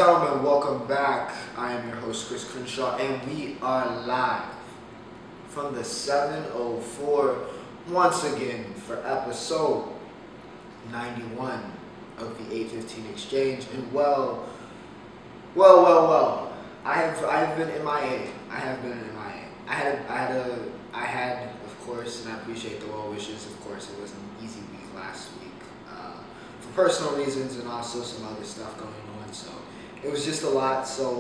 gentlemen, welcome back. I am your host, Chris Crenshaw, and we are live from the 704 once again for episode 91 of the 815 Exchange. And well, I have been MIA. I had, of course, and I appreciate the well wishes. Of course, it was an easy week last week for personal reasons and also some other stuff going on. So it was just a lot. So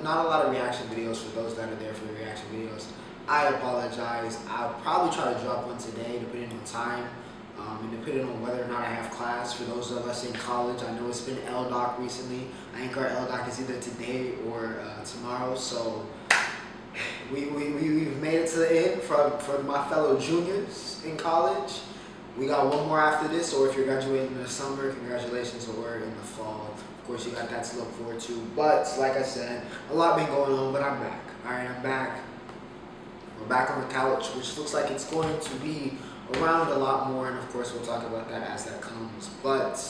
not a lot of reaction videos for those that are there for the reaction videos. I apologize. I'll probably try to drop one today, depending on time. And depending on whether or not I have class. For those of us in college, I know it's been LDOC recently. I think our LDOC is either today or tomorrow. So we've made it to the end for my fellow juniors in college. We got one more after this, or if you're graduating in the summer, congratulations, or in the fall. Of course, you got that to look forward to. But like I said, a lot been going on, but I'm back. All right, I'm back. We're back on the couch, which looks like it's going to be around a lot more, and of course we'll talk about that as that comes. But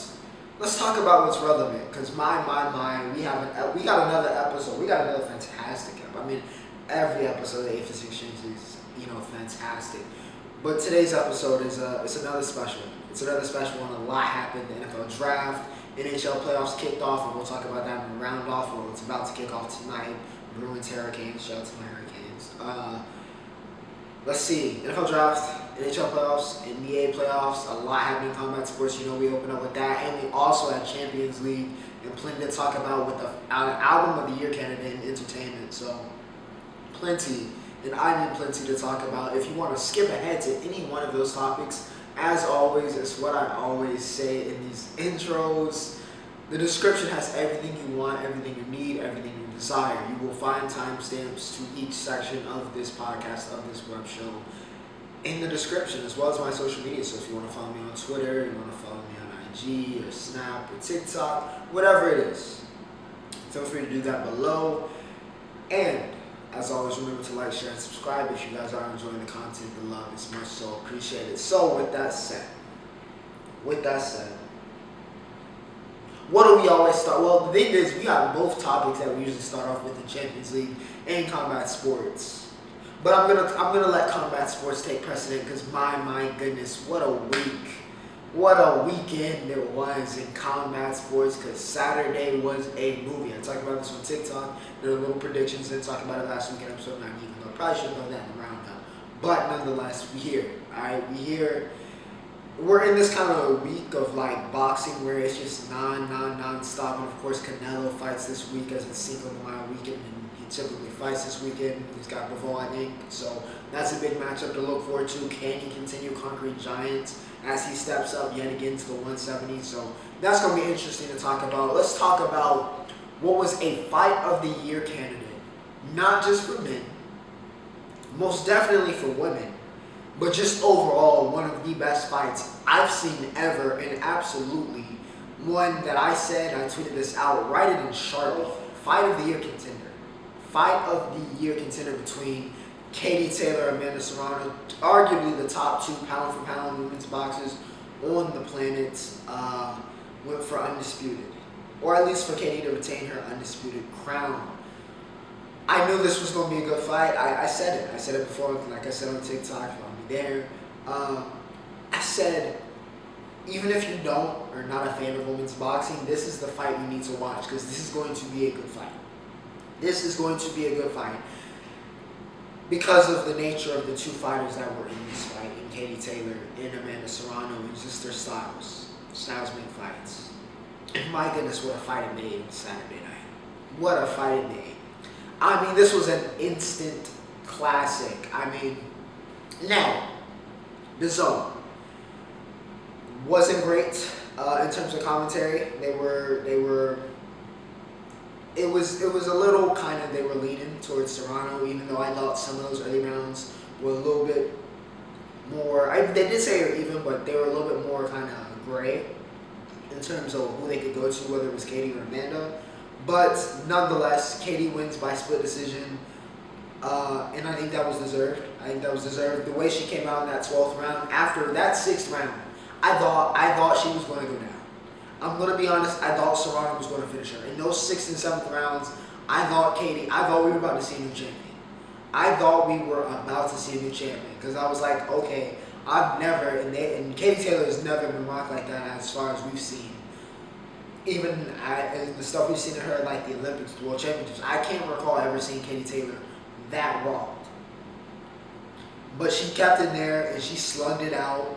let's talk about what's relevant, because we got another episode. We got another fantastic episode. I mean, every episode of the 815 Exchange is, fantastic. But today's episode is it's another special one. It's another special one. A lot happened. The NFL draft, NHL playoffs kicked off, and we'll talk about that in the round off. Well, it's about to kick off tonight. Bruins, Hurricanes. Shout out to my Hurricanes. Let's see. NFL draft, NHL playoffs, NBA playoffs. A lot happening in combat sports. We open up with that, and we also had Champions League and plenty to talk about with the album of the year candidate in entertainment. So plenty. And I need plenty to talk about. If you want to skip ahead to any one of those topics, as always, it's what I always say in these intros. The description has everything you want, everything you need, everything you desire. You will find timestamps to each section of this podcast, of this web show, in the description, as well as my social media. So if you want to follow me on Twitter, you want to follow me on IG or Snap or TikTok, whatever it is, feel free to do that below. And as always, remember to like, share, and subscribe if you guys are enjoying the content. The love is much so appreciated. So with that said, what do we always start? Well, the thing is, we got both topics that we usually start off with in Champions League and combat sports. But I'm gonna let combat sports take precedent, because my goodness, what a week. What a weekend it was in combat sports, because Saturday was a movie. I talked about this on TikTok. There were little predictions. I talked about it last week in episode 9, even though I probably should have done that in the roundup. But nonetheless, we're here. All right, we're here. We're in this kind of week of like boxing where it's just non-stop. And of course, Canelo fights this week as it's Cinco de Mayo weekend, and he typically fights this weekend. He's got Bivol, I think. So that's a big matchup to look forward to. Can he continue conquering giants as he steps up yet again to the 170? So that's going to be interesting to talk about. Let's talk about what was a fight of the year candidate, not just for men, most definitely for women, but just overall one of the best fights I've seen ever, and absolutely one that I tweeted this out, write it in Sharpie, fight of the year contender. Fight of the year contender between Katie Taylor and Amanda Serrano, arguably the top two pound-for-pound women's boxers on the planet, went for undisputed. Or at least for Katie to retain her undisputed crown. I knew this was going to be a good fight. I said it. I said it before, like I said on TikTok, I'll be there. I said, even if you don't or not a fan of women's boxing, this is the fight you need to watch, because this is going to be a good fight. This is going to be a good fight because of the nature of the two fighters that were in this fight, in Katie Taylor and Amanda Serrano, and just their styles. Styles make fights. And my goodness, what a fight it made on Saturday night. What a fight it made. I mean, this was an instant classic. I mean, now, the zone wasn't great in terms of commentary. It was a little kind of, they were leaning towards Serrano, even though I thought some of those early rounds were a little bit more, they did say they were even, but they were a little bit more kind of gray in terms of who they could go to, whether it was Katie or Amanda. But nonetheless, Katie wins by split decision, and I think that was deserved. The way she came out in that 12th round, after that 6th round, I thought she was going to go down. I'm going to be honest, I thought Serrano was going to finish her. In those 6th and 7th rounds, I thought we were about to see a new champion. I thought we were about to see a new champion because I was like, okay, I've never, and Katie Taylor has never been rocked like that as far as we've seen. Even the stuff we've seen of her, like the Olympics, the World Championships, I can't recall ever seeing Katie Taylor that rocked. But she kept in there and she slugged it out.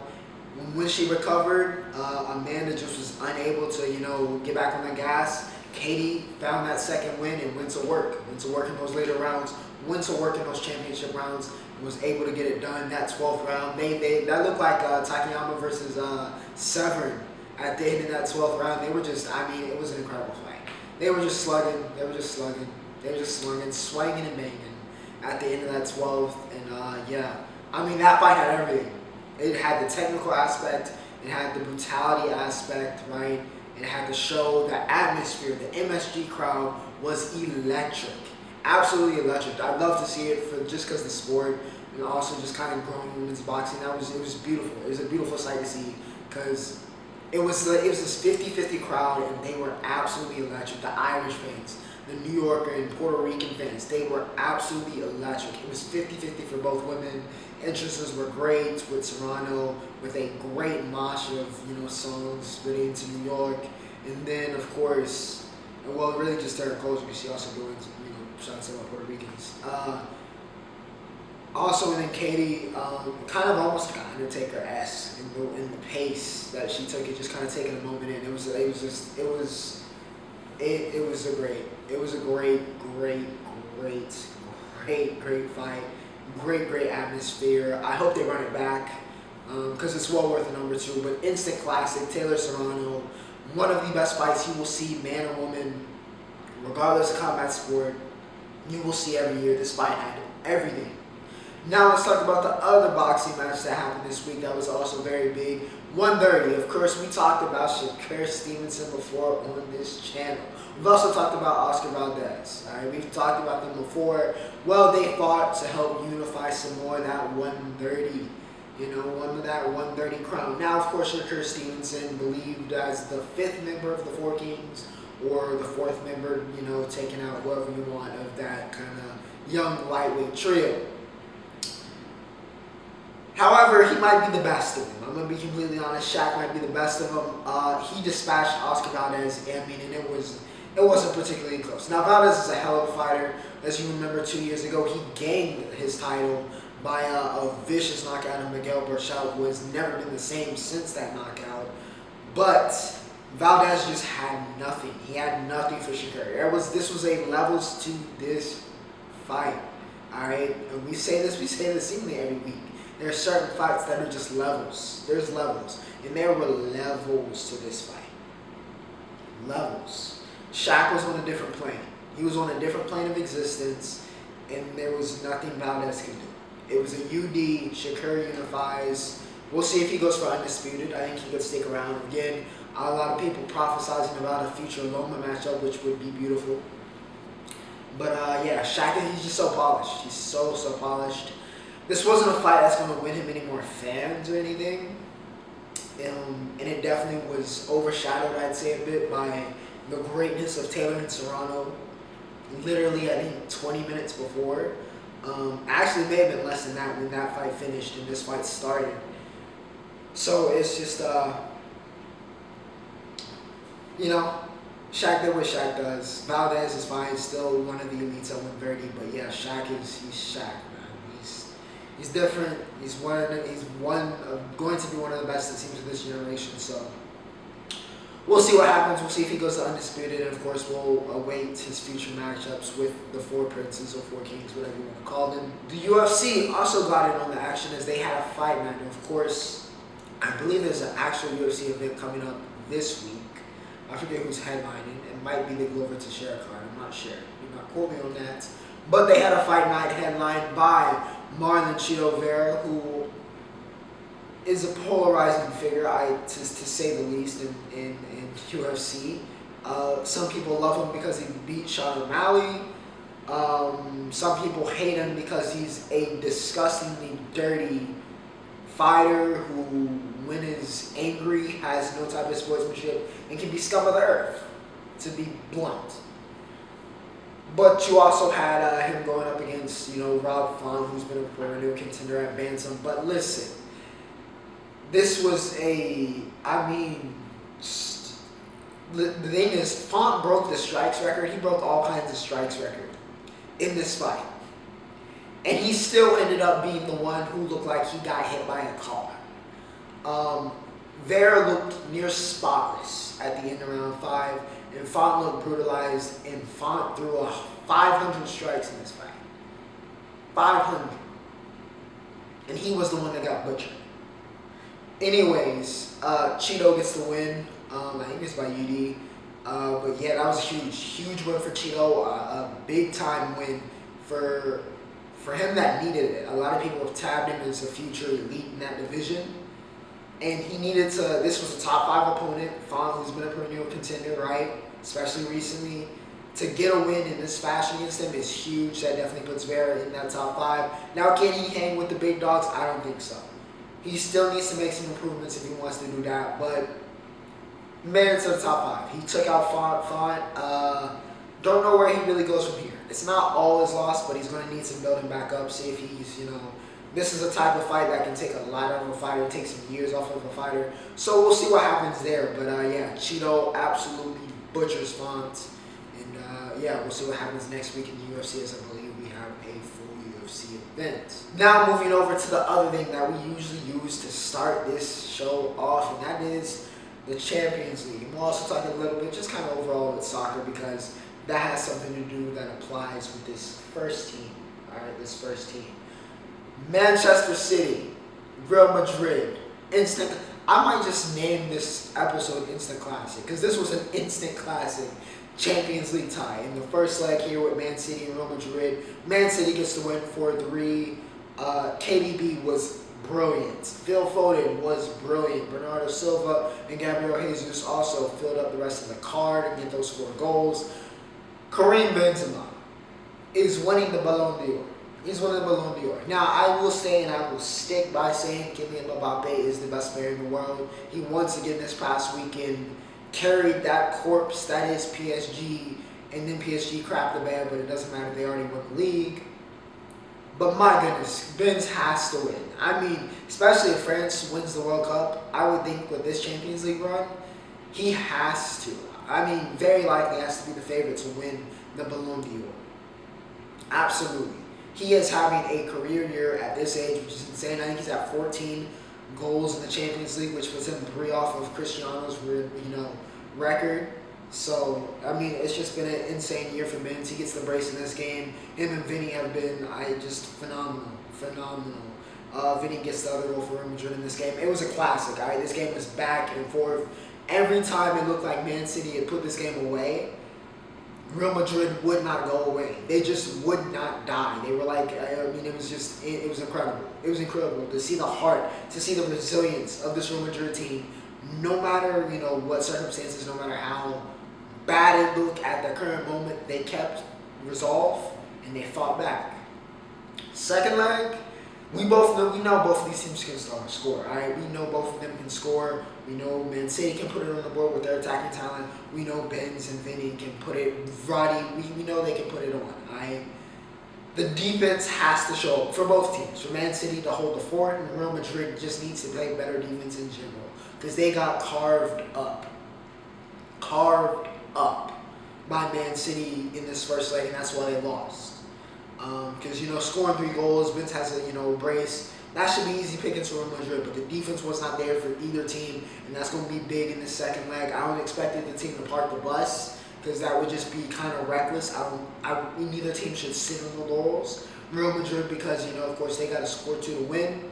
When she recovered, Amanda just was unable to, get back on the gas. Katie found that second win and went to work. Went to work in those later rounds. Went to work in those championship rounds. And was able to get it done. That 12th round, that looked like Takayama versus Severn at the end of that 12th round. They were just, it was an incredible fight. They were just slugging. Swinging and banging at the end of that 12th. And that fight had everything. It had the technical aspect, it had the brutality aspect, right? It had the show, the atmosphere, the MSG crowd was electric. Absolutely electric. I'd love to see it just because the sport and also just kind of growing women's boxing. It was beautiful. It was a beautiful sight to see because it was this 50-50 crowd and they were absolutely electric. The Irish fans, the New Yorker and Puerto Rican fans, they were absolutely electric. It was 50-50 for both women. Entrances were great with Serrano, with a great mosh of, songs relating to New York. And then, of course, really just Terry Close because she also doing, shots about Puerto Ricans. Also, and then Katie, kind of almost like an Undertaker-esque in the pace that she took it, just kind of taking a moment in. It was a great fight. Great atmosphere. I hope they run it back because it's well worth the number 2. But instant classic, Taylor Serrano, one of the best fights you will see, man or woman, regardless of combat sport, you will see every year. This fight had everything. Now let's talk about the other boxing match that happened this week that was also very big. 130. Of course, we talked about Shakur Steveson before on this channel. We've also talked about Oscar Valdez. All right, we've talked about them before. Well, they fought to help unify some more of that 130, that 130 crown. Now, of course, Shakur Steveson, believed as the 5th member of the Four Kings, or the 4th member, taking out whoever you want of that kind of young lightweight trio. However, he might be the best of them. I'm going to be completely honest. Shaq might be the best of them. He dispatched Oscar Valdez, and it wasn't particularly close. Now, Valdez is a hell of a fighter. As you remember, 2 years ago, he gained his title by a vicious knockout of Miguel Berchelt, who has never been the same since that knockout. But Valdez just had nothing. He had nothing for Shakur. This was a levels to this fight. All right? And we say this seemingly every week. There are certain fights that are just levels. There's levels. And there were levels to this fight. Levels. Shaq was on a different plane. He was on a different plane of existence, and there was nothing Valdez could do. It was a UD. Shakur unifies. We'll see if he goes for undisputed. I think he could stick around. Again, a lot of people prophesizing about a future Loma matchup, which would be beautiful. But Shaq, he's just so polished. He's so polished. This wasn't a fight that's going to win him any more fans or anything. And it definitely was overshadowed, I'd say, a bit by the greatness of Taylor and Serrano. Literally, I think 20 minutes before. Actually, it may have been less than that when that fight finished and this fight started. So it's just, Shaq did what Shaq does. Valdez is fine, still one of the elites at 130. But yeah, he's Shaq, man. He's different. He's going to be one of the best, it seems, of this generation. So we'll see what happens. We'll see if he goes to undisputed, and of course, we'll await his future matchups with the 4 Princes or 4 Kings, whatever you want to call them. The UFC also got in on the action as they had a fight night. And of course, I believe there's an actual UFC event coming up this week. I forget who's headlining. It might be the Glover Teixeira card. I'm not sure. Do not quote me on that. But they had a fight night headlined by Marlon Chito Vera, who is a polarizing figure, to say the least, in UFC. Some people love him because he beat Sean O'Malley. Some people hate him because he's a disgustingly dirty fighter who, when is angry, has no type of sportsmanship and can be scum of the earth, to be blunt. But you also had him going up against, Rob Font, who's been a perennial contender at Bantam. But listen, this was the thing is, Font broke the strikes record. He broke all kinds of strikes record in this fight. And he still ended up being the one who looked like he got hit by a car. Ver looked near spotless at the end of round 5. And Font looked brutalized, and Font threw 500 strikes in this fight. 500. And he was the one that got butchered. Anyways, Chito gets the win. I think it's by UD. But yeah, that was a huge win for Chito. A big time win for him that needed it. A lot of people have tabbed him as a future elite in that division. And he needed to, this was a top 5 opponent, Font, who's been a perennial contender, right? Especially recently. To get a win in this fashion against him is huge. That definitely puts Vera in that top 5. Now, can he hang with the big dogs? I don't think so. He still needs to make some improvements if he wants to do that. But made it to the top 5. He took out Font. Don't know where he really goes from here. It's not all his loss, but he's going to need some building back up. See if he's, this is a type of fight that can take a lot out of a fighter, take some years off of a fighter. So we'll see what happens there. But yeah, Chito absolutely butchers Font. And yeah, we'll see what happens next week in the UFC, as I believe we have a full UFC event. Now moving over to the other thing that we usually use to start this show off, and that is the Champions League. And we'll also talk a little bit just kind of overall with soccer, because that has something to do that applies with this first team. All right, this first team. Manchester City, Real Madrid, instant. I might just name this episode Instant Classic, because this was an instant classic Champions League tie. In the first leg here with Man City and Real Madrid, Man City gets the win 4-3. KDB was brilliant. Phil Foden was brilliant. Bernardo Silva and Gabriel Jesus also filled up the rest of the card and get those 4 goals. Karim Benzema is winning the Ballon d'Or. He's winning the Ballon d'Or. Now, I will say, and I will stick by saying, Kylian Mbappe is the best player in the world. He once again this past weekend carried that corpse that is PSG, and then PSG crapped the bed, but it doesn't matter. They already won the league. But my goodness, Benz has to win. I mean, especially if France wins the World Cup, I would think with this Champions League run, he has to. I mean, very likely has to be the favorite to win the Ballon d'Or. Absolutely. He is having a career year at this age, which is insane. I think he's at 14 goals in the Champions League, which was him 3 off of Cristiano's, record. So, I mean, it's just been an insane year for Benz. He gets the brace in this game. Him and Vinny have been just phenomenal. Vinny gets the other goal for Real Madrid in this game. It was a classic, all right? This game was back and forth. Every time it looked like Man City had put this game away, Real Madrid would not go away. They just would not die. They were like, it was incredible. It was incredible to see the heart, to see the resilience of this Real Madrid team. No matter, what circumstances, no matter how bad it looked at the current moment, they kept resolve and they fought back. Second leg, we know both of these teams can score. All right, we know both of them can score. We know Man City can put it on the board with their attacking talent. We know Benz and Vinny can put it. Roddy, we know they can put it on. All right. The defense has to show up for both teams. For Man City to hold the fort, and Real Madrid just needs to play better defense in general, because they got carved up by Man City in this first leg, and that's why they lost. Because, scoring 3 goals, Benz has a, brace. That should be easy pickings for Real Madrid, but the defense was not there for either team, and that's going to be big in the second leg. I don't expect the team to park the bus, because that would just be kind of reckless. Neither team should sit on the laurels. Real Madrid, because, of course, they got to score 2 to win.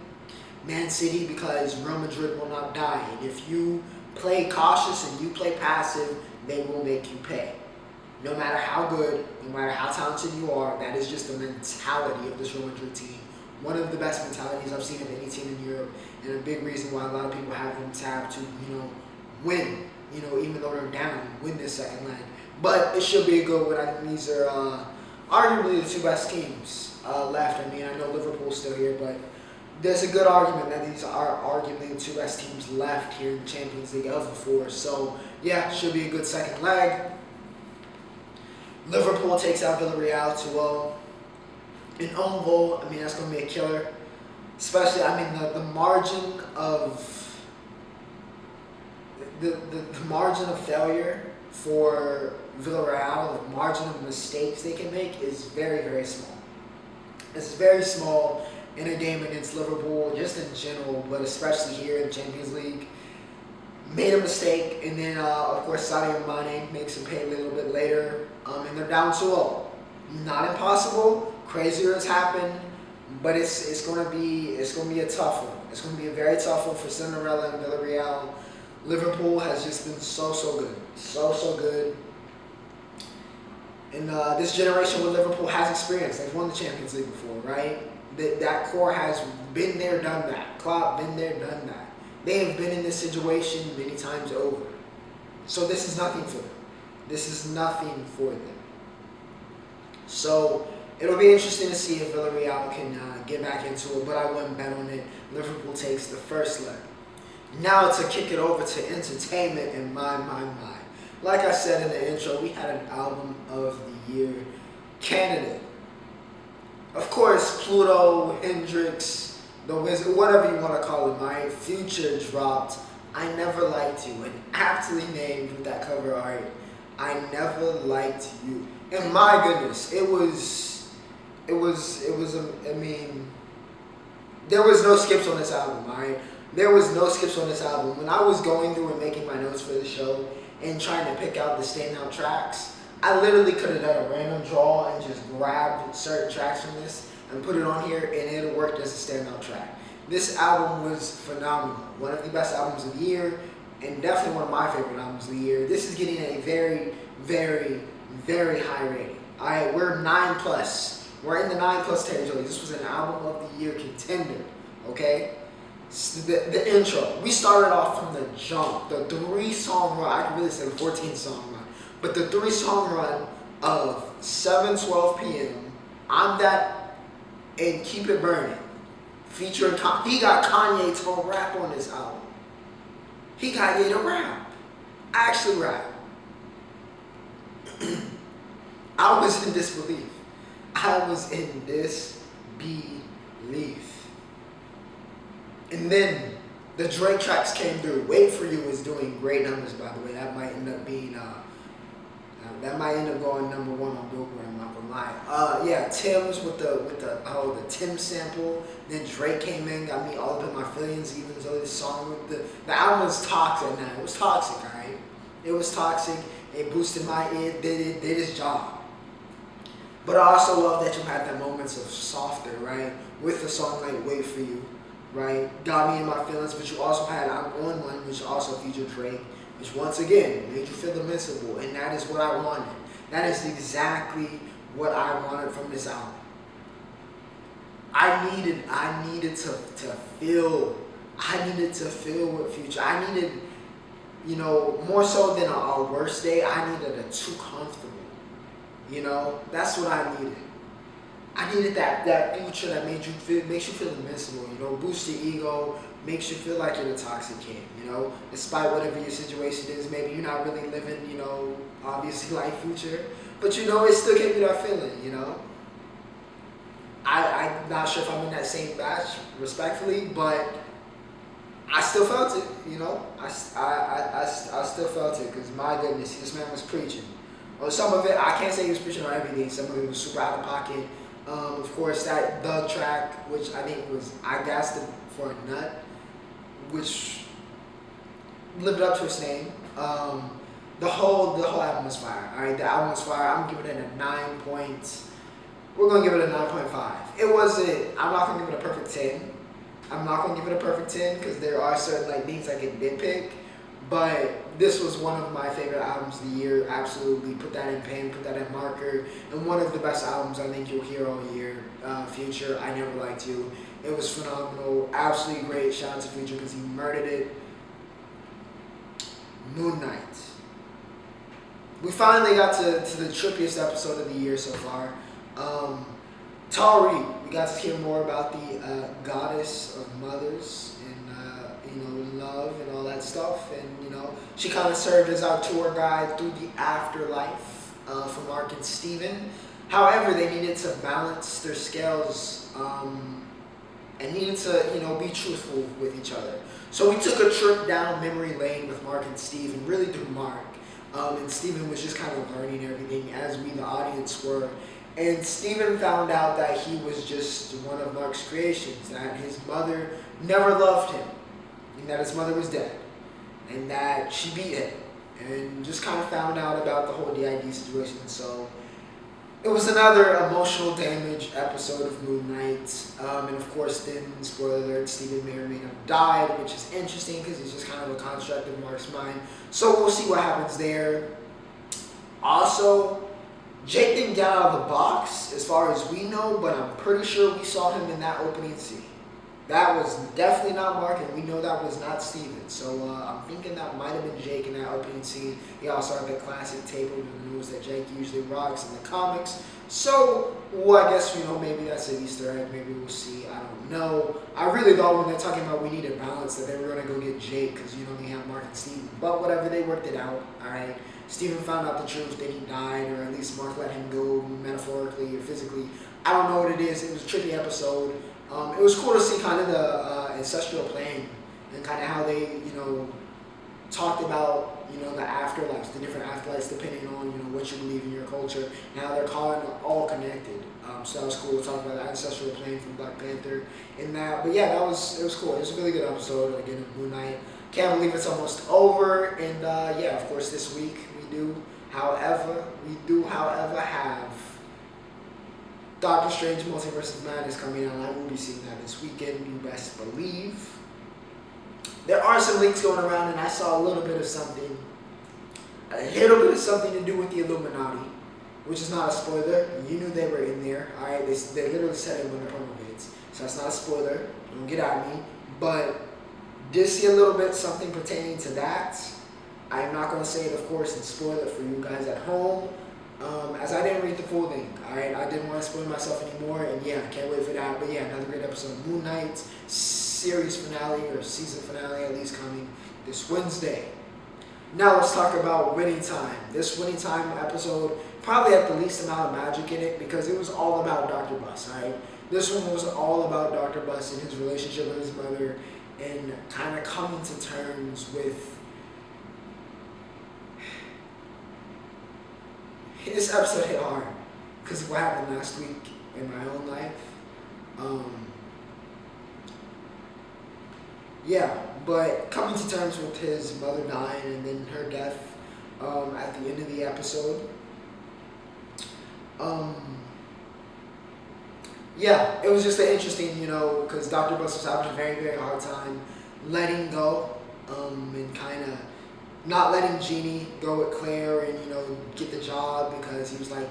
Man City, because Real Madrid will not die. And if you play cautious and you play passive, they will make you pay. No matter how good, no matter how talented you are, that is just the mentality of this Real Madrid team. One of the best mentalities I've seen of any team in Europe, and a big reason why a lot of people have them tabbed to, win, even though they're down, win this second leg. But it should be a good one. I think these are arguably the 2 best teams left. I mean, I know Liverpool's still here, but there's a good argument that these are arguably the two best teams left here in the Champions League of the four. So, yeah, should be a good second leg. Liverpool takes out Villarreal 2-0. An own goal, I mean, that's going to be a killer. Especially, I mean, the margin of the margin of failure for Villarreal, the margin of mistakes they can make is very, very small. It's very small in a game against Liverpool, just in general, but especially here in the Champions League. Made a mistake, and then, of course, Sadio Mane makes him pay a little bit later, and they're down 2-0. Not impossible. Crazier has happened, but it's going to be a tough one. It's going to be a very tough one for Cinderella and Villarreal. Liverpool has just been so good, so good. And this generation with Liverpool has experience. They've won the Champions League before, right? That core has been there, done that. Klopp, been there, done that. They have been in this situation many times over. So this is nothing for them. This is nothing for them. So it'll be interesting to see if Villarreal can get back into it, but I wouldn't bet on it. Liverpool takes the first leg. Now to kick it over to entertainment and my. Like I said in the intro, we had an album of the year candidate. Of course, Pluto, Hendrix, The Wizard, whatever you want to call it, my Future dropped I Never Liked You, and aptly named with that cover art, I Never Liked You. And my goodness, I mean, there was no skips on this album, alright? There was no skips on this album. When I was going through and making my notes for the show and trying to pick out the standout tracks, I literally could have done a random draw and just grabbed certain tracks from this and put it on here, and it would work as a standout track. This album was phenomenal. One of the best albums of the year, and definitely one of my favorite albums of the year. This is getting a very, very, very high rating. Alright, we're 9+. We're in the 9+ territory. This was an album of the year contender, okay? The intro. We started off from the jump. The 3-song run. I could really say the 14-song run. But the 3-song run of 7:12 p.m. I'm That and Keep It Burning. Featuring he got Kanye to rap on this album. He got Ye to rap. Actually rap. I was in disbelief. I was in disbelief. And then the Drake tracks came through. Wait For You is doing great numbers, by the way. That might end up being going number 1 on Billboard. I'm not gonna lie. Yeah, Tim's with the Tim sample. Then Drake came in, got me all up in my feelings. Even though this song, the album was toxic. Now it was toxic, alright. It was toxic. It boosted my ear. Did its job. But I also love that you had the moments of softer, right, with the song like Wait For You. Right, got me in my feelings, but you also had I'm On One, which also featured Drake, which once again made you feel invincible, and that is what I wanted. That is exactly what I wanted from this album. I needed to feel with Future. I needed, more so than a worse day, I needed a Too Comfortable. That's what I needed. I needed that Future that makes you feel invincible, boost your ego, makes you feel like you're the toxic kid, despite whatever your situation is. Maybe you're not really living, obviously like Future, but it still gave you that feeling, I'm not sure if I'm in that same batch, respectfully, but I still felt it, I still felt it, because my goodness, this man was preaching. Well, some of it, I can't say he was preaching on everything, some of it was super out of pocket. Of course, that The track, which I think was I Gassed It For a Nut, which lived up to its name. The whole album was fire. All right, the album was fire. I'm giving it a 9 points. We're gonna give it a 9.5. It wasn't. I'm not gonna give it a perfect 10. I'm not gonna give it a perfect 10 because there are certain things I can nitpick. But this was one of my favorite albums of the year. Absolutely, put that in pen, put that in marker, and one of the best albums I think you'll hear all year. Future, I Never Liked You. It was phenomenal, absolutely great. Shout out to Future because he murdered it. Moon Knight. We finally got to the trippiest episode of the year so far. Tari, we got to hear more about the goddess of mothers and love and all that stuff. And she kind of served as our tour guide through the afterlife for Mark and Steven. However, they needed to balance their scales and needed to be truthful with each other. So we took a trip down memory lane with Mark and Steven, really through Mark. And Steven was just kind of learning everything as we, the audience, were. And Steven found out that he was just one of Mark's creations, that his mother never loved him, and that his mother was dead, and that she beat him, and just kind of found out about the whole DID situation. So it was another emotional damage episode of Moon Knight. And of course, then, spoiler alert, Steven may or may not have died, which is interesting because he's just kind of a construct of Mark's mind. So we'll see what happens there. Also, Jake didn't get out of the box as far as we know, but I'm pretty sure we saw him in that opening scene. That was definitely not Mark, and we know that was not Steven. So I'm thinking that might have been Jake in that opening scene. He also had that classic tape over the news that Jake usually rocks in the comics. So, well, I guess, maybe that's an Easter egg. Maybe we'll see. I don't know. I really thought when they're talking about we need a balance that they were going to go get Jake because we have Mark and Steven. But whatever, they worked it out. All right. Steven found out the truth that he died, or at least Mark let him go metaphorically or physically. I don't know what it is. It was a tricky episode. It was cool to see kind of the ancestral plane and kind of how they, talked about, the afterlives, the different afterlives depending on, what you believe in your culture, and how they're calling it all connected. So that was cool to talk about the ancestral plane from Black Panther in that. But yeah, it was cool. It was a really good episode, again, of Moon Knight. Can't believe it's almost over. And yeah, of course, this week we do, however, have Doctor Strange Multiverse of Madness coming out. I will be seeing that this weekend, you best believe. There are some leaks going around, and I saw a little bit of something. A little bit of something to do with the Illuminati, which is not a spoiler. You knew they were in there. All right, they literally said it when the promo hits, so that's not a spoiler. Don't get at me. But did see a little bit something pertaining to that. I am not going to say it, of course, and spoil it for you guys at home. As I didn't read the full thing, alright? I didn't want to spoil myself anymore, and yeah, I can't wait for that. But yeah, another great episode of Moon Knight, series finale, or season finale at least, coming this Wednesday. Now let's talk about Winning Time. This Winning Time episode probably had the least amount of magic in it because it was all about Dr. Buss, alright? This one was all about Dr. Buss and his relationship with his mother and kind of coming to terms with this episode hit hard because of what happened last week in my own life. Yeah, but coming to terms with his mother dying and then her death at the end of the episode. Yeah, it was just an interesting, because Dr. Buss was having a very, very hard time letting go and kind of not letting Jeannie go with Claire and, get the job because he was like,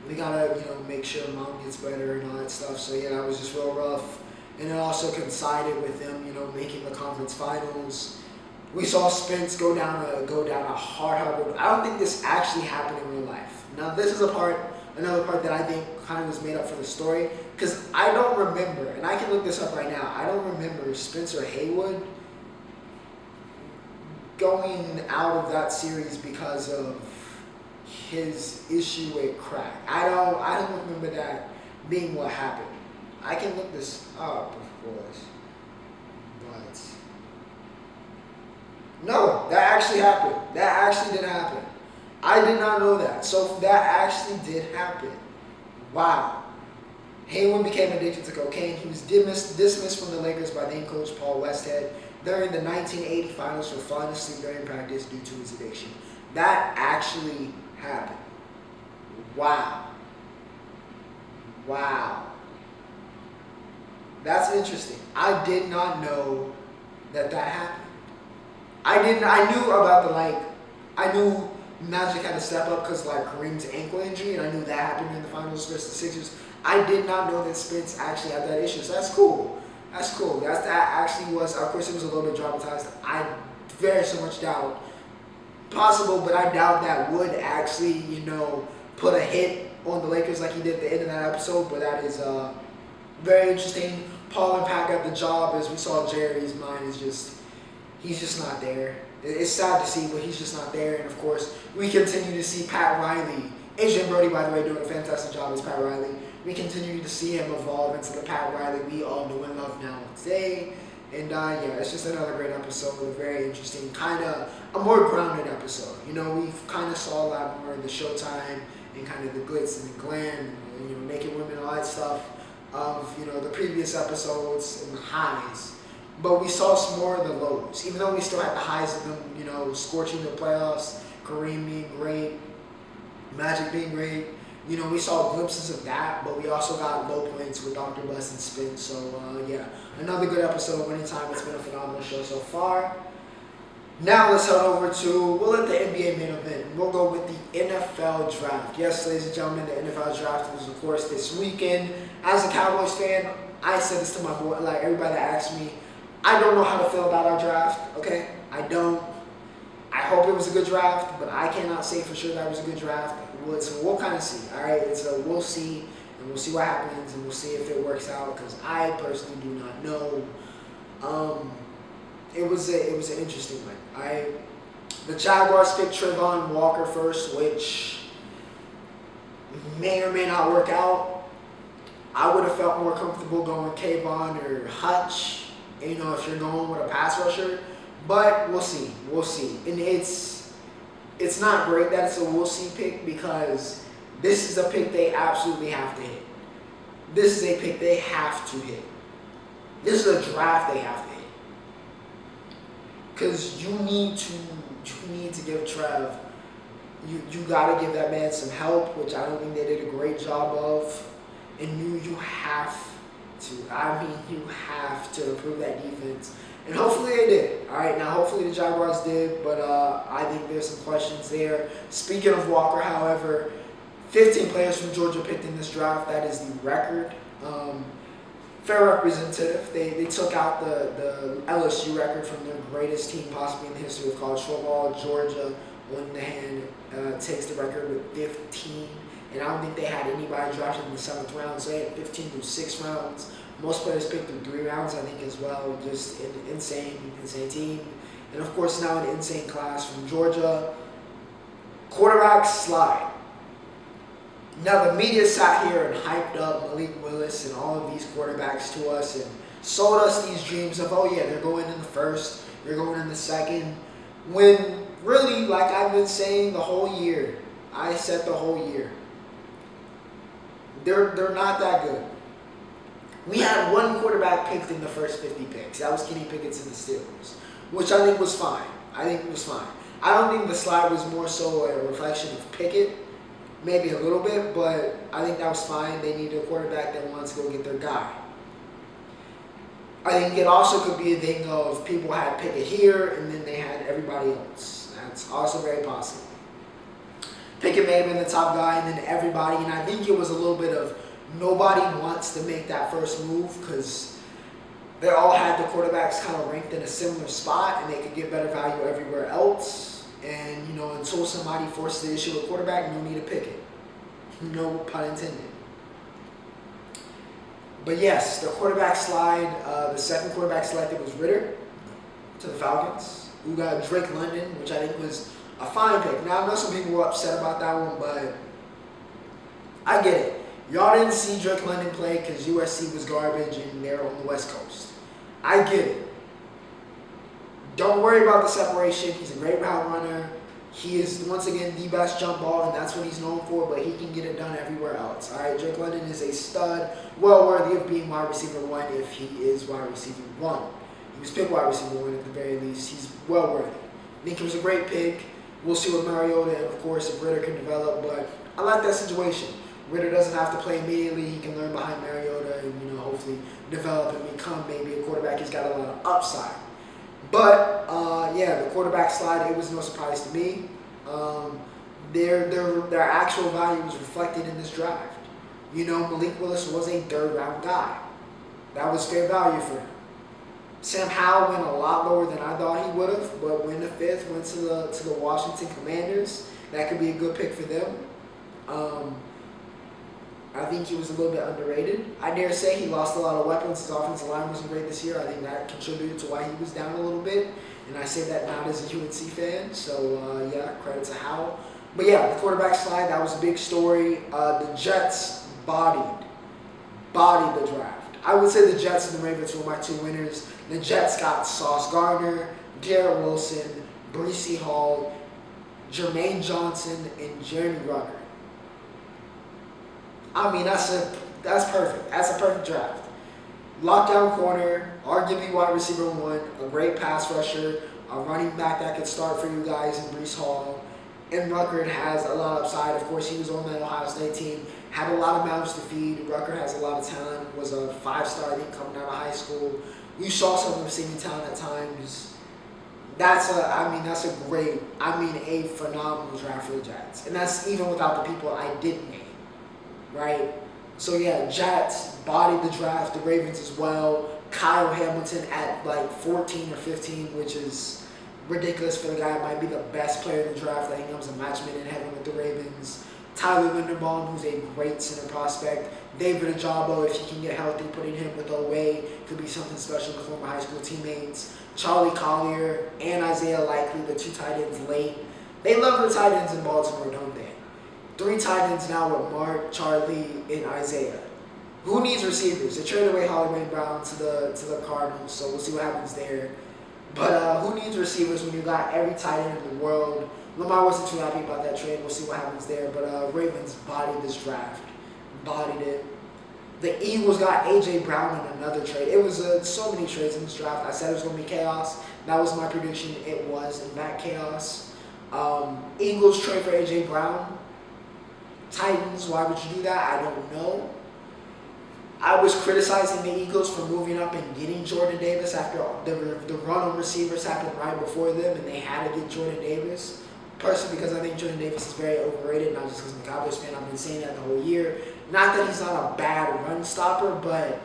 we gotta, make sure Mom gets better and all that stuff. So yeah, that was just real rough. And it also coincided with them, making the conference finals. We saw Spence go down a hard road. I don't think this actually happened in real life. Now this is another part that I think kind of was made up for the story because I don't remember, and I can look this up right now. I don't remember Spencer Haywood going out of that series because of his issue with crack. I don't remember that being what happened. I can look this up, of course, but no, that actually happened. That actually did happen. I did not know that. So that actually did happen. Wow. Haywood became addicted to cocaine. He was dismissed from the Lakers by then coach Paul Westhead during the 1980 finals for falling asleep during practice due to his addiction. That actually happened. Wow. Wow. That's interesting. I did not know that happened. I knew about I knew Magic had to step up because Kareem's ankle injury, and I knew that happened in the finals versus the Sixers. I did not know that Spence actually had that issue. So that's cool. That's cool. That actually was, of course, it was a little bit dramatized. I very so much doubt possible, but I doubt that would actually, put a hit on the Lakers like he did at the end of that episode, but that is very interesting. Paul and Pat got the job. As we saw, Jerry's mind is he's just not there. It's sad to see, but he's just not there. And of course, we continue to see Pat Riley, Adrian Brody, by the way, doing a fantastic job as Pat Riley. We continue to see him evolve into the Pat Riley we all know and love now today. And it's just another great episode, very interesting, kind of a more grounded episode. We've kind of saw a lot more of the Showtime and kind of the glitz and the glam, and, naked women, all that stuff of, the previous episodes and the highs. But we saw some more of the lows, even though we still had the highs of them, scorching the playoffs, Kareem being great, Magic being great. We saw glimpses of that, but we also got low points with Dr. Bus and Spin. So, another good episode. Anytime, it's been a phenomenal show so far. Now let's head over to, we'll let the NBA main event. We'll go with the NFL draft. Yes, ladies and gentlemen, the NFL draft was, of course, this weekend. As a Cowboys fan, I said this to my boy, like everybody that asked me, I don't know how to feel about our draft, okay? I don't. I hope it was a good draft, but I cannot say for sure that it was a good draft. So we'll kind of see, all right? We'll see, and we'll see what happens, and we'll see if it works out, because I personally do not know. It was an interesting one. The Jaguars picked Trayvon Walker first, which may or may not work out. I would have felt more comfortable going Kayvon or Hutch, if you're going with a pass rusher. But we'll see. And it's not great that it's a we'll see pick, because this is a pick they absolutely have to hit. This is a pick they have to hit. This is a draft they have to hit. Because you need to give Trev, you got to give that man some help, which I don't think they did a great job of. And you have to. You have to improve that defense. And hopefully they did. All right, now hopefully the Jaguars did, but I think there's some questions there. Speaking of Walker, however, 15 players from Georgia picked in this draft. That is the record. Fair representative. They took out the LSU record from the greatest team possibly in the history of college football. Georgia, on the hand, takes the record with 15. And I don't think they had anybody drafted in the 7th round, so they had 15 through 6 rounds. Most players picked through 3 rounds, I think, as well. Just an insane team. And, of course, now an insane class from Georgia. Quarterback slide. Now, the media sat here and hyped up Malik Willis and all of these quarterbacks to us and sold us these dreams of, they're going in the first, they're going in the second. When really, like I've been saying the whole year, I said the whole year, they're not that good. We had one quarterback picked in the first 50 picks. That was Kenny Pickett to the Steelers, which I think was fine. I don't think the slide was more so a reflection of Pickett, maybe a little bit, but I think that was fine. They needed a quarterback that wants to go get their guy. I think it also could be a thing of people had Pickett here, and then they had everybody else. That's also very possible. Pickett may have been the top guy, and then everybody, and I think it was a little bit of nobody wants to make that first move because they all had the quarterbacks kind of ranked in a similar spot, and they could get better value everywhere else. And, until somebody forces the issue with quarterback, no need to pick it. No pun intended. But yes, the quarterback slide, the second quarterback selected was Ritter to the Falcons, who got Drake London, which I think was a fine pick. Now, I know some people were upset about that one, but I get it. Y'all didn't see Drake London play because USC was garbage and they're on the West Coast. I get it. Don't worry about the separation. He's a great route runner. He is, once again, the best jump ball, and that's what he's known for, but he can get it done everywhere else. All right, Drake London is a stud, well worthy of being wide receiver 1 if he is wide receiver 1. He was picked wide receiver 1 at the very least. He's well worthy. I think it was a great pick. We'll see what Mariota and, of course, if Ritter can develop, but I like that situation. Ritter doesn't have to play immediately. He can learn behind Mariota and, hopefully develop and become maybe a quarterback. He's got a lot of upside. But, the quarterback slide, it was no surprise to me. Their actual value was reflected in this draft. Malik Willis was a 3rd-round guy. That was fair value for him. Sam Howell went a lot lower than I thought he would have, but went the 5th, went to the Washington Commanders. That could be a good pick for them. I think he was a little bit underrated. I dare say he lost a lot of weapons. His offensive line wasn't great this year. I think that contributed to why he was down a little bit. And I say that not as a UNC fan. So, yeah, credit to Howell. But, yeah, the quarterback slide, that was a big story. The Jets bodied the draft. I would say the Jets and the Ravens were my two winners. The Jets got Sauce Gardner, Garrett Wilson, Breece Hall, Jermaine Johnson, and Jeremy Rucker. I mean, that's perfect. That's a perfect draft. Lockdown corner, arguably wide receiver 1, a great pass rusher, a running back that could start for you guys in Breece Hall. And Rucker has a lot of upside. Of course, he was on that Ohio State team, had a lot of mouths to feed. Rucker has a lot of talent, was a 5-star, I think, coming out of high school. You saw some receiving talent at times. That's a phenomenal draft for the Jets. And that's even without the people I didn't name, right? So, yeah, Jets bodied the draft, the Ravens as well. Kyle Hamilton at like 14 or 15, which is ridiculous for the guy. Might be the best player in the draft. I think that was a match made in heaven with the Ravens. Tyler Linderbaum, who's a great center prospect. David Ajabo, if he can get healthy, putting him with Oweh could be something special with former high school teammates. Charlie Collier and Isaiah Likely, the 2 tight ends late. They love their tight ends in Baltimore, don't they? 3 tight ends now with Mark, Charlie, and Isaiah. Who needs receivers? They traded away Hollywood Brown to the Cardinals, so we'll see what happens there. But who needs receivers when you got every tight end in the world? Lamar wasn't too happy about that trade. We'll see what happens there. But Ravens bodied this draft. Bodied it. The Eagles got A.J. Brown in another trade. It was so many trades in this draft. I said it was going to be chaos. That was my prediction. It was, in fact, chaos. Eagles trade for A.J. Brown. Titans, why would you do that? I don't know. I was criticizing the Eagles for moving up and getting Jordan Davis after the run on receivers happened right before them, and they had to get Jordan Davis. Personally, because I think Jordan Davis is very overrated, not just because I'm a Cowboys fan. I've been saying that the whole year. Not that he's not a bad run stopper, but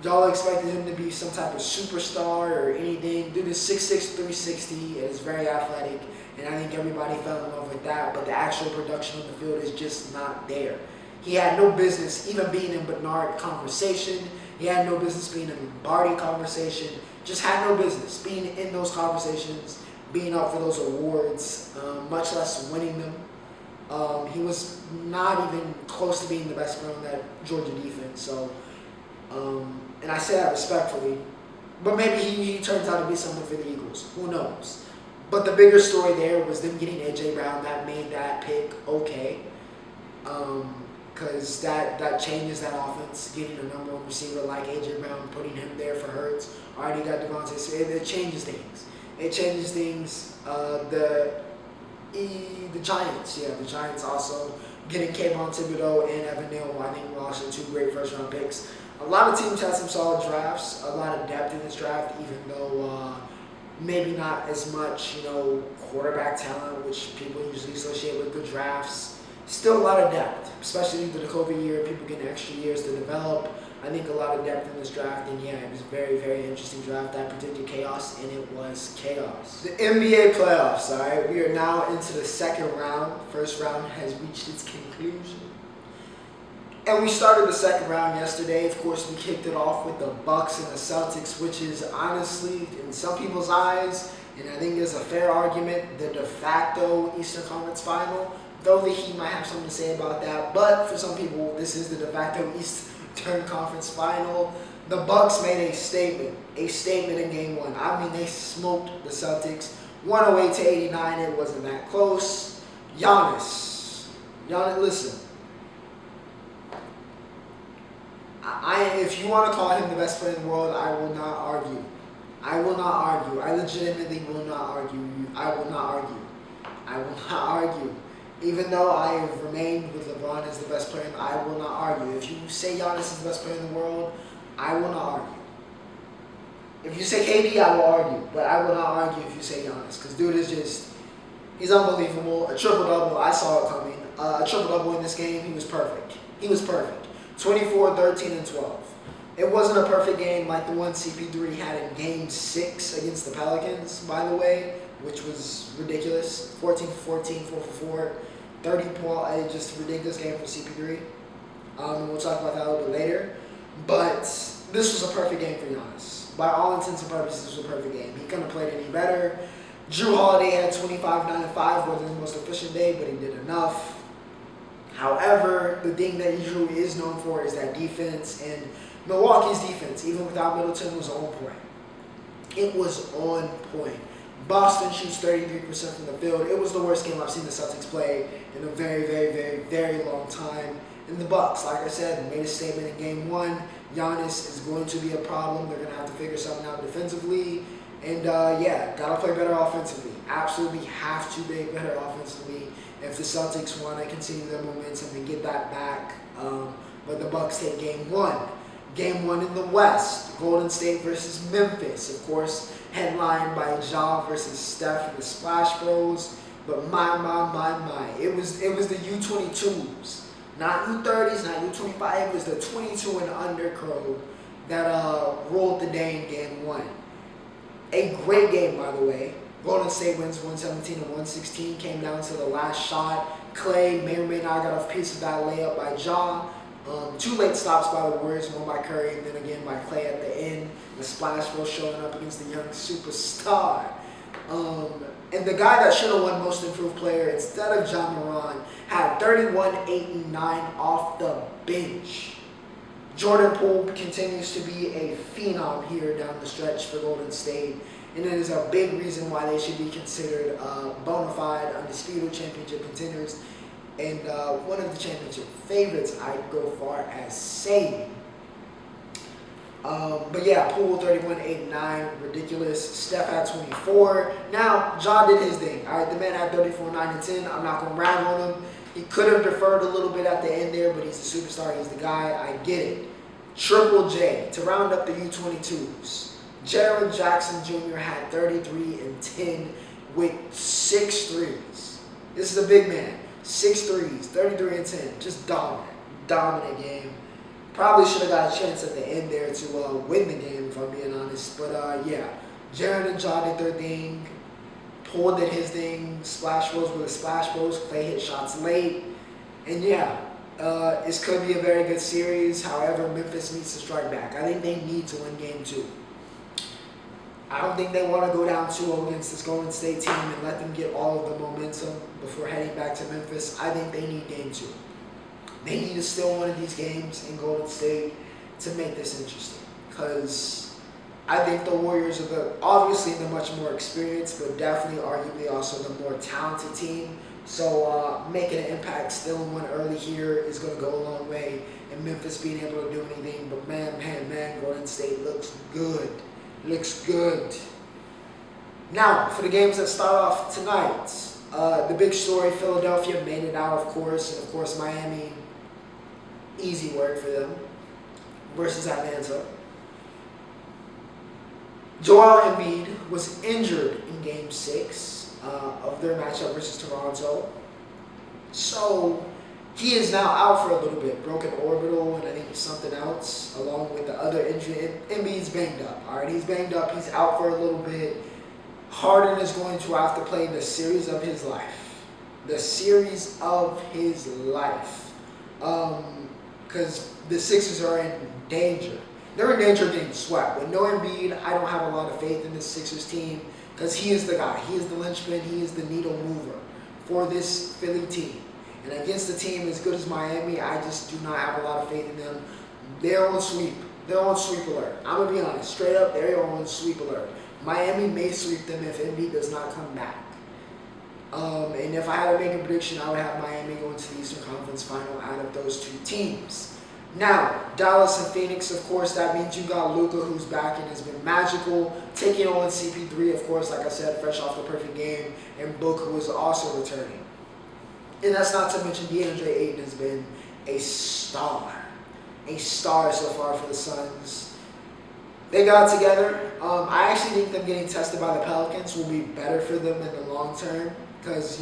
y'all expected him to be some type of superstar or anything. Dude is 6'6", 360, and is very athletic, and I think everybody fell in love with that, but the actual production on the field is just not there. He had no business even being in Bernard conversation. He had no business being in Barty conversation. Just had no business being in those conversations, being up for those awards, much less winning them. He was not even close to being the best player on that Georgia defense. So, and I say that respectfully. But maybe he turns out to be something for the Eagles. Who knows? But the bigger story there was them getting A.J. Brown. That made that pick okay. Because that changes that offense, getting a number one receiver like A.J. Brown, putting him there for Hurts. Already got Devontae Smith. It changes things. It changes things. The Giants, the Giants also getting Kayvon Thibodeau and Evan Neal. I think were also 2 great first-round picks. A lot of teams had some solid drafts, a lot of depth in this draft, even though maybe not as much, quarterback talent, which people usually associate with good drafts. Still a lot of depth, especially due to the COVID year, people getting extra years to develop. I think a lot of depth in this draft, and it was a very, very interesting draft. I predicted chaos, and it was chaos. The NBA playoffs, all right? We are now into the second round. First round has reached its conclusion. And we started the second round yesterday. Of course, we kicked it off with the Bucks and the Celtics, which is honestly, in some people's eyes, and I think there's a fair argument, the de facto Eastern Conference Final. Though the Heat might have something to say about that, but for some people, this is the de facto Eastern Conference Final. The Bucks made a statement in Game 1. I mean, they smoked the Celtics, 108-89. It wasn't that close. Giannis, listen. If you want to call him the best player in the world, I will not argue. I legitimately will not argue. I will not argue. Even though I have remained with LeBron as the best player, I will not argue. If you say Giannis is the best player in the world, I will not argue. If you say KD, I will argue. But I will not argue if you say Giannis. Because dude is just, he's unbelievable. A triple-double, I saw it coming. A triple-double in this game, he was perfect. 24, 13, and 12. It wasn't a perfect game like the one CP3 had in Game 6 against the Pelicans, by the way, which was ridiculous. 14 for 14, 4 for 4. 30 points, just a ridiculous game for CP3. And we'll talk about that a little bit later. But this was a perfect game for Giannis. By all intents and purposes, this was a perfect game. He couldn't have played any better. Jrue Holiday had 25, 9, and 5. Wasn't his most efficient day, but he did enough. However, the thing that Jrue is known for is that defense, and Milwaukee's defense, even without Middleton, was on point. It was on point. Boston shoots 33% from the field. It was the worst game I've seen the Celtics play in a very, very, very, very long time. And the Bucks, like I said, made a statement in Game 1. Giannis is going to be a problem. They're going to have to figure something out defensively. And, got to play better offensively. Absolutely have to play better offensively if the Celtics want to continue their momentum and get that back. But the Bucks take Game 1. Game 1 in the West, Golden State versus Memphis. Of course, headlined by Ja versus Steph and the Splash Bros. But my. It was the U22s. Not U30s, not U25. It was the 22 and under crew that rolled the day in Game 1. A great game, by the way. Golden State wins 117 and 116. Came down to the last shot. Clay may or may not got a piece of that layup by Ja. 2 late stops by the Warriors, one by Curry, and then again by Clay at the end. The Splash Bros showing up against the young superstar. And the guy that should have won Most Improved Player instead of John Moran had 31, 8, and 9 off the bench. Jordan Poole continues to be a phenom here down the stretch for Golden State. And it is a big reason why they should be considered bona fide, undisputed championship contenders. And one of the championship favorites, I'd go far as saying. But yeah, Poole 31, 8, and 9, ridiculous. Steph had 24. Now, Ja did his thing. All right, the man had 34, 9, and 10. I'm not going to rag on him. He could have deferred a little bit at the end there, but he's the superstar. He's the guy. I get it. Triple J to round up the U22s. Jaren Jackson Jr. had 33 and 10 with 6 threes. This is a big man. 6 threes, 33 and 10. Just dominant game. Probably should have got a chance at the end there to win the game, if I'm being honest. But Jaren and Ja did their thing. Poole did his thing. Splash Bros with the Splash Bros. Clay hit shots late. And this could be a very good series. However, Memphis needs to strike back. I think they need to win Game 2. I don't think they want to go down 2-0 against this Golden State team and let them get all of the momentum before heading back to Memphis. I think they need Game 2. They need to steal one of these games in Golden State to make this interesting. Because I think the Warriors are obviously the much more experienced, but definitely arguably also the more talented team. So making an impact, stealing one early here is going to go a long way. And Memphis being able to do anything. But man, Golden State looks good. Looks good. Now, for the games that start off tonight, the big story, Philadelphia made it out, of course. And, of course, Miami, easy work for them, versus Atlanta. Joel Embiid was injured in Game 6 of their matchup versus Toronto. So he is now out for a little bit, broken orbital, and I think something else, along with the other injury. Embiid's banged up, all right? He's banged up. He's out for a little bit. Harden is going to have to play the series of his life. The series of his life. Because the Sixers are in danger. They're in danger of getting swept. With no Embiid, I don't have a lot of faith in this Sixers team because he is the guy. He is the linchpin. He is the needle mover for this Philly team. And against a team as good as Miami, I just do not have a lot of faith in them. They're on sweep. They're on sweep alert. I'm going to be honest. Straight up, they're on sweep alert. Miami may sweep them if Embiid does not come back. And if I had to make a prediction, I would have Miami going to the Eastern Conference Final out of those two teams. Now, Dallas and Phoenix, of course, that means you got Luka, who's back and has been magical. Taking on CP3, of course, like I said, fresh off the perfect game. And Book, who is also returning. And that's not to mention DeAndre Ayton has been a star. A star so far for the Suns. They got together. I actually think them getting tested by the Pelicans will be better for them in the long term. Because,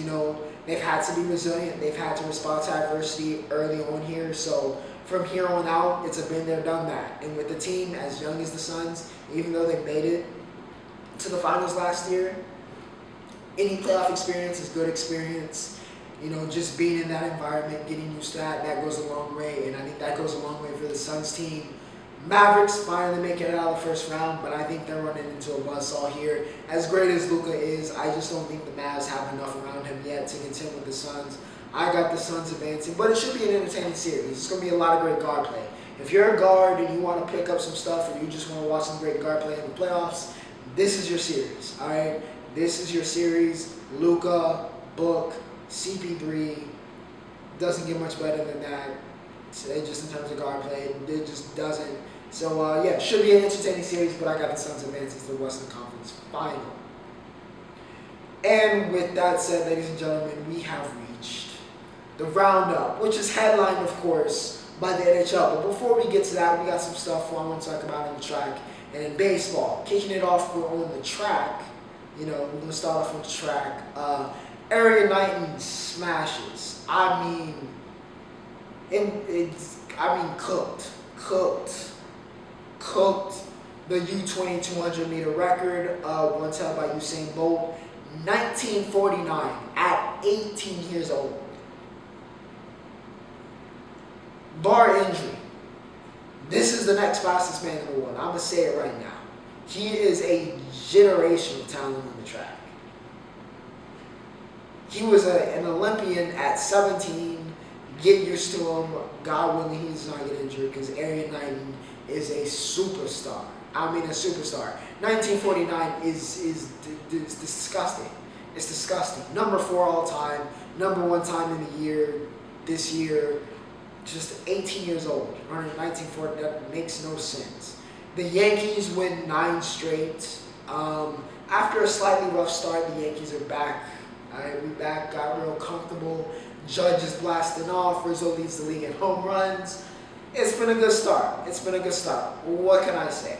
they've had to be resilient. They've had to respond to adversity early on here. So from here on out, it's a been there, done that. And with the team as young as the Suns, even though they made it to the finals last year, any playoff experience is good experience. just being in that environment, getting used to that goes a long way. And I think that goes a long way for the Suns team. Mavericks finally making it out of the first round, but I think they're running into a buzzsaw here. As great as Luka is, I just don't think the Mavs have enough around him yet to contend with the Suns. I got the Suns advancing, but it should be an entertaining series. It's going to be a lot of great guard play. If you're a guard and you want to pick up some stuff or you just want to watch some great guard play in the playoffs, this is your series, all right? This is your series. Luka, Book, CP3, doesn't get much better than that. Just in terms of guard play, it just doesn't. So, yeah, should be an entertaining series, but I got the Suns advancing to the Western Conference Final. And with that said, ladies and gentlemen, we have reached the Roundup, which is headlined, of course, by the NHL. But before we get to that, we got some stuff I want to talk about on the track. And in baseball, kicking it off, we're on the track. We're going to start off on the track. Knighton smashes. Cooked the U20 200 meter record, once held by Usain Bolt, 1949 at 18 years old. Bar injury, this is the next fastest man in the world. I'm going to say it right now. He is a generational talent on the track. He was an Olympian at 17. Get used to him. God willing, he does not get injured because Knighton is a superstar. A superstar. 1949 is disgusting. It's disgusting. Number 4 all time. Number 1 time in the year. This year, just 18 years old. Running 1940, that makes no sense. The Yankees win 9 straight. After a slightly rough start, the Yankees are back. We back, got real comfortable. Judge is blasting off. Rizzo leads the league in home runs. It's been a good start. What can I say?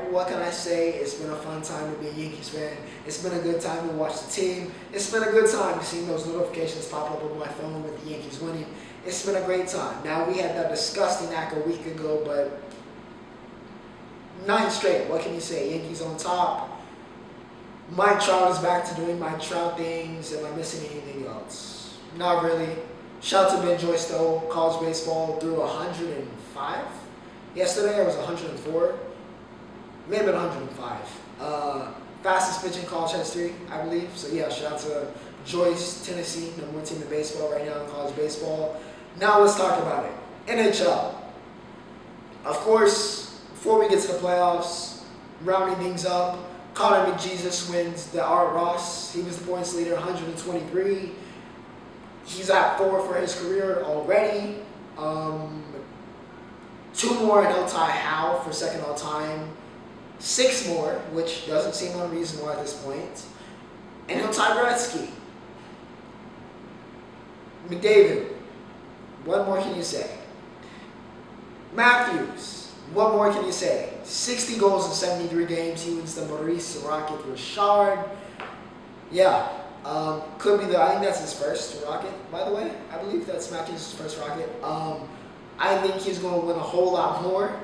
What can I say? It's been a fun time to be a Yankees fan. It's been a good time to watch the team. It's been a good time seeing those notifications pop up on my phone with the Yankees winning. It's been a great time. Now, we had that disgusting act a week ago, but 9 straight. What can you say? Yankees on top. Mike Trout is back to doing Mike Trout things. Am I missing anything else? Not really. Shout out to Ben Joyce, though. College baseball threw 105 yesterday. It was 104. May have been 105. Fastest pitch in college history, I believe. So, yeah, shout out to Joyce, Tennessee, number 1 team in baseball right now in college baseball. Now let's talk about it. NHL. Of course, before we get to the playoffs, rounding things up, Connor McJesus wins the Art Ross. He was the points leader, 123. He's at 4 for his career already. 2 more in El Ty Howe for second all time. 6 more, which doesn't seem unreasonable at this point. And El Ty Gretzky. McDavid. What more can you say? Matthews. What more can you say? 60 goals in 73 games. He wins the Maurice Rocket Richard. Yeah. Could be I think that's his first Rocket, by the way. I believe that's Matthews' first Rocket. I think he's going to win a whole lot more.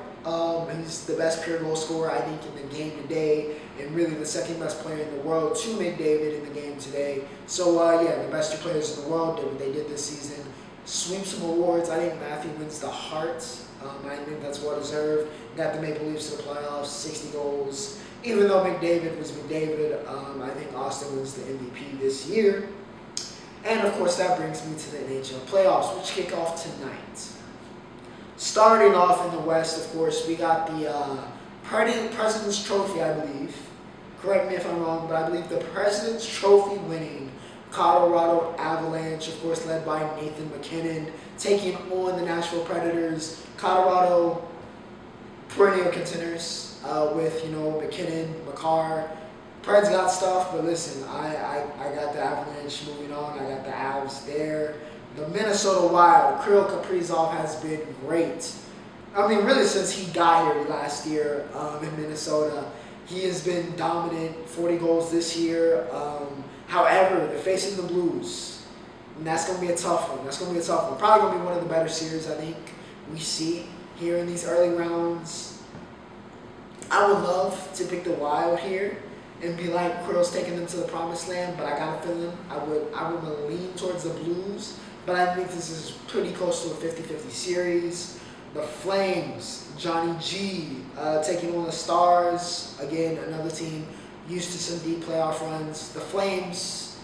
He's the best pure goal scorer, I think, in the game today, and really the second best player in the world to McDavid in the game today. So, yeah, the best 2 players in the world did what they did this season. Sweep some awards. I think Matthew wins the Hart. I think that's well deserved. Got the Maple Leafs to the playoffs, 60 goals. Even though McDavid was McDavid, I think Austin wins the MVP this year. And, of course, that brings me to the NHL playoffs, which kick off tonight. Starting off in the West, of course, we got the President's Trophy, I believe. Correct me if I'm wrong, but I believe the President's Trophy winning Colorado Avalanche, of course, led by Nathan MacKinnon, taking on the Nashville Predators. Colorado, perennial contenders with, McKinnon, McCarr. Preds got stuff, but listen, I got the Avalanche moving on. I got the Avs there. The Minnesota Wild, Kirill Kaprizov has been great. Really since he got here last year in Minnesota. He has been dominant, 40 goals this year. However, they're facing the Blues, and that's going to be a tough one. Probably going to be one of the better series, I think, we see here in these early rounds. I would love to pick the Wild here and be like Quirrell's taking them to the promised land, but I got a feeling I would lean towards the Blues, but I think this is pretty close to a 50-50 series. The Flames, Johnny G, taking on the Stars, again, another team used to some deep playoff runs. The Flames,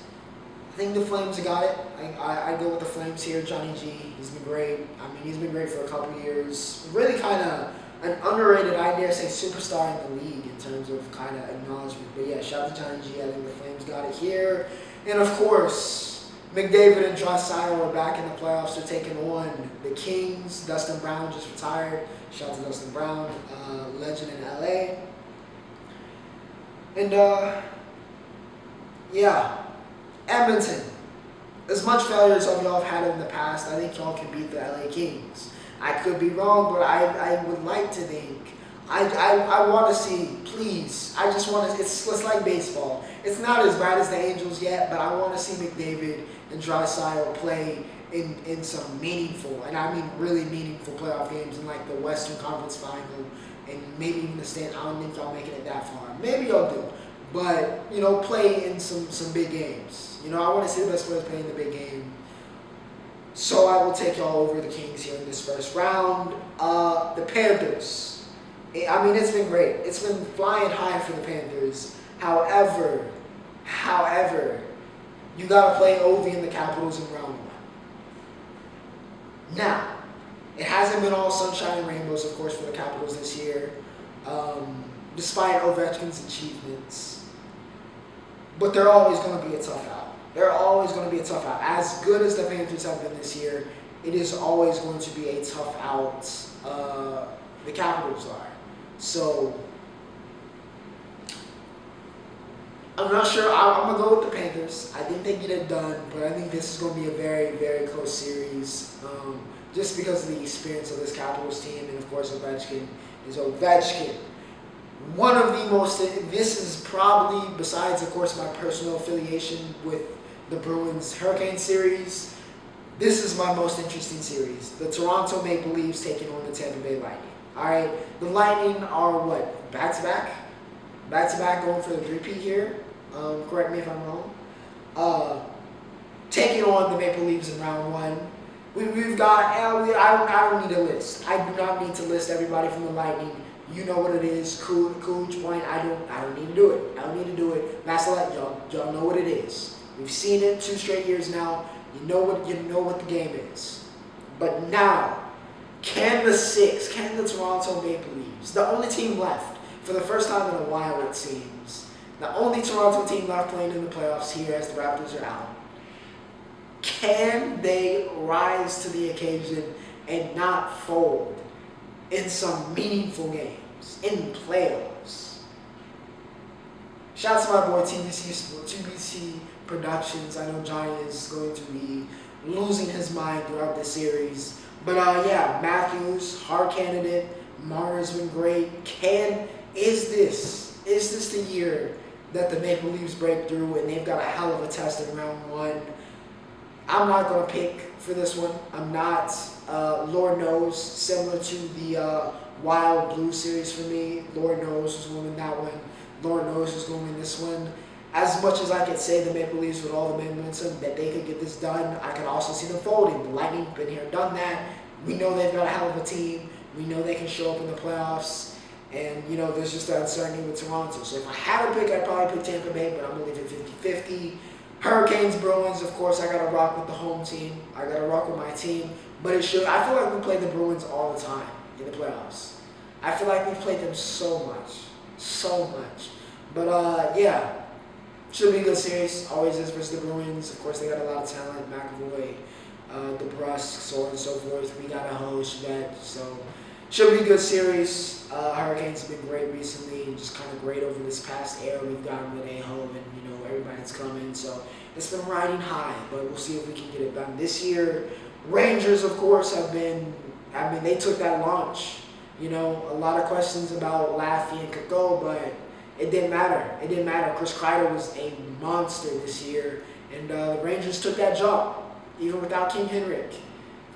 I think the Flames got it. I go with the Flames here. Johnny G, he's been great. I mean, he's been great for a couple of years. Really kind of an underrated, I dare say, superstar in the league in terms of kind of acknowledgement. But yeah, shout out to Johnny G. I think the Flames got it here. And of course, McDavid and Draisaitl are back in the playoffs. They're taking on the Kings. Dustin Brown just retired. Shout out to Dustin Brown, legend in LA. And yeah, Edmonton. As much failure as y'all have had in the past, I think y'all can beat the LA Kings. I could be wrong, but I would like to think. I want to see, please. I just want to. It's like baseball. It's not as bad as the Angels yet, but I want to see McDavid and Draisaitl play in some meaningful, and I mean really meaningful playoff games in like the Western Conference Final, and maybe even the stand. I don't think y'all making it that far. Maybe y'all do, but play in some big games. I want to see the best players play in the big game. So I will take y'all over the Kings here in this first round. The Panthers. I mean, it's been great. It's been flying high for the Panthers. However, you got to play Ovi and the Capitals in round one. Now, it hasn't been all sunshine and rainbows, of course, for the Capitals this year, despite Ovechkin's achievements. But they're always going to be a tough out. They're always going to be a tough out. As good as the Panthers have been this year, it is always going to be a tough out. The Capitals are. So, I'm not sure. I'm going to go with the Panthers. I think they get it done, but I think this is going to be a very, very close series. Just because of the experience of this Capitals team, and of course Ovechkin is Ovechkin. One of the most, this is probably, besides of course my personal affiliation with the Bruins Hurricane series, this is my most interesting series. The Toronto Maple Leafs taking on the Tampa Bay Lightning. Alright, the Lightning are what, back-to-back? Back-to-back going for the three-peat here. Correct me if I'm wrong. Taking on the Maple Leafs in round one. We've got, I don't need a list. I do not need to list everybody from the Lightning. You know what it is. Cooch point. I don't need to do it. I don't need to do it. Masterclass, y'all know what it is. We've seen it 2 straight years now. You know what the game is. But now, can the Toronto Maple Leafs, the only team left for the first time in a while it seems, the only Toronto team left playing in the playoffs here as the Raptors are out, can they rise to the occasion and not fold in some meaningful games, in playoffs? Shout out to my boy TBC Productions. I know Johnny is going to be losing his mind throughout this series. But yeah, Matthews, hard candidate. Marner's been great. Is this the year that the Maple Leafs break through and they've got a hell of a test in round one? I'm not going to pick for this one. I'm not. Lord knows, similar to the Wild Blue series for me. Lord knows who's going to win that one. Lord knows who's going to win this one. As much as I could say the Maple Leafs with all the momentum that they could get this done, I could also see them folding. The Lightning been here, done that. We know they've got a hell of a team. We know they can show up in the playoffs. And, there's just that uncertainty with Toronto. So if I had to pick, I'd probably pick Tampa Bay, but I'm going to leave it 50-50. Hurricanes, Bruins, of course, I got to rock with the home team. I got to rock with my team. But I feel like we play the Bruins all the time in the playoffs. I feel like we've played them so much. But, yeah. Should be a good series. Always is versus the Bruins. Of course, they got a lot of talent. McAvoy, DeBrusque, so on and so forth. We got a host that. So, should be a good series. Hurricanes have been great recently. Just kind of great over this past era. We've gotten with Aho and, everybody's coming. So, it's been riding high. But we'll see if we can get it done this year. Rangers, of course, they took that launch. A lot of questions about Laffy and Kako, but it didn't matter. Chris Kreider was a monster this year, and the Rangers took that jump, even without King Henrik.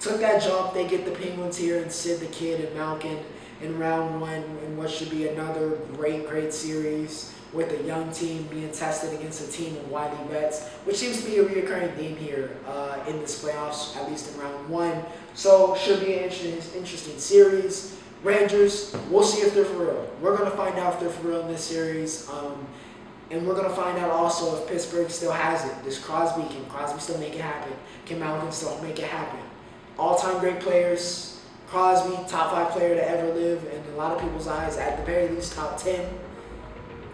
Took that jump. They get the Penguins here and Sid the Kid and Malkin in round one in what should be another great series. with a young team being tested against a team of wily vets, which seems to be a reoccurring theme here in this playoffs, at least in round one. So should be an interesting series. Rangers, we'll see if they're for real. We're going to find out if they're for real in this series. And we're going to find out also if Pittsburgh still has it. Can Crosby still make it happen? Can Malkin still make it happen? All-time great players. Crosby, top 5 player to ever live in a lot of people's eyes, at the very least top 10.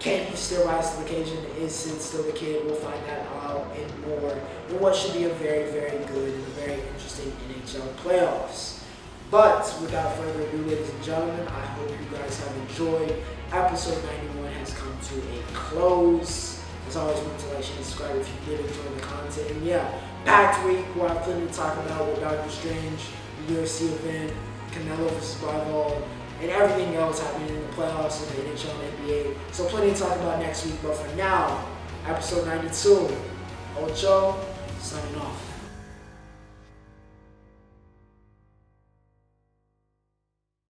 Can he still rise to the occasion? Is Sid still the kid? We'll find that out and more in what should be a very, very good and very interesting NHL playoffs. But without further ado, ladies and gentlemen, I hope you guys have enjoyed. Episode 91 has come to a close. As always, remember to like, share, and subscribe if you did enjoy the content. And yeah, packed week. We'll have plenty to talk about with Doctor Strange, the UFC event, Canelo vs. Bivol, and everything else happening in the playoffs and the NHL and NBA. So plenty to talk about next week. But for now, episode 92, Ocho, signing off.